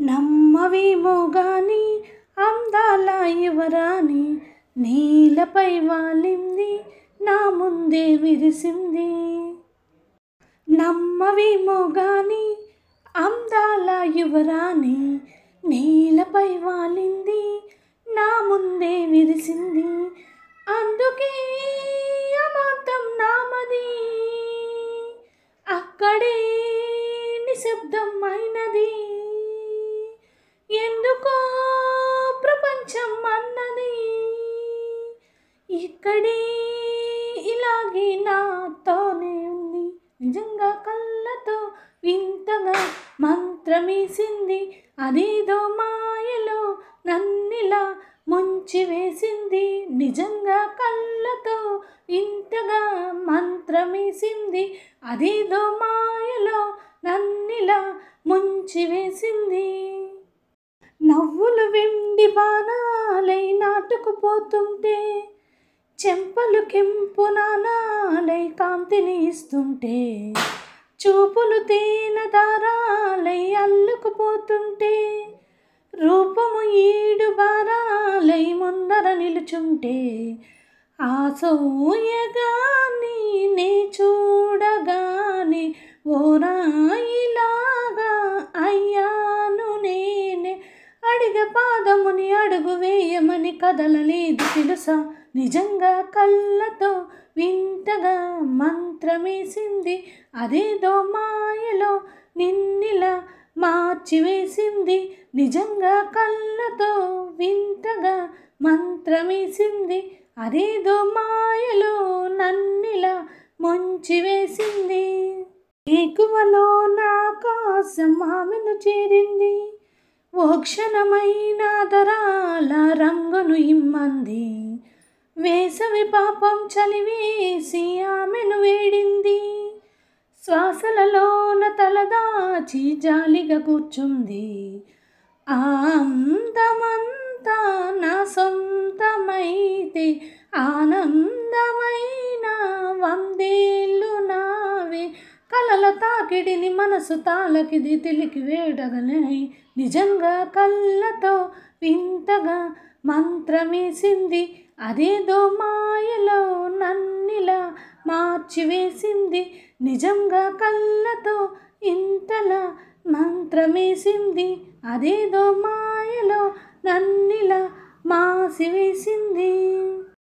నమ్మవేమో గాని అందాల యువరాణి నీలపై వాలింది నా ముందే విరిసింది. నమ్మవేమో గాని అందాల యువరాణి నీలపై వాలింది నా ముందే విరిసింది. అందుకే అమాంతం నామది అక్కడే నిశ్శబ్దం అయినది. ఎందుకో ప్రపంచం అన్నది ఇక్కడే ఇలాగే నాతోనే ఉంది. నిజంగా కళ్ళతో వింతగా మంత్రమేసింది. అదేదో మాయలో నన్నిలా ముంచి వేసింది. నిజంగా కళ్ళతో వింతగా మంత్రమేసింది. అదేదో మాయలో నన్నిలా ముంచి వేసింది. నవ్వులు వెండి బాణాలై నాటుకుపోతుంటే, చెంపలు కెంపు నాణాలై కాంతిని ఇస్తుంటే, చూపులు తేనె దారాలై అల్లుకుపోతుంటే, రూపము ఈడు బారాలై ముందర నిలుచుంటే, ఆసూయగాని నే చూడగానే ఓరాయిలాగా అయ్యాను నేనే. అడిగ పాదముని అడుగు వేయమని కదలలేదు తెలుసా. నిజంగా కళ్ళతో వింతగా మంత్రమేసింది. అదేదో మాయలో నిన్నిలా మార్చివేసింది. నిజంగా కళ్ళతో వింతగా మంత్రమేసింది. అదేదో మాయలో నన్నిలా ముంచివేసింది. ఏకువలో నా కోసం ఆమెను చేరింది. ఓ క్షణమైన దరాల రంగును ఇమ్మంది. వేసవి పాపం చలివేసి ఆమెను వేడింది. శ్వాసలలోన తలదాచి జాలిగా కూర్చుంది. ఆ అందమంతా నా సొంతమైతే ఆనందమైన వందేళ్ళు నావే. కలల తాకిడిని మనసు తాళకిది తెలికి వేడగలై. నిజంగా కళ్ళతో వింతగా మంత్రమేసింది. అదేదో మాయలో నన్నిలా మార్చివేసింది. నిజంగా కళ్ళతో ఇంతలా మంత్రమేసింది. అదేదో మాయలో నన్నిలా మాసివేసింది.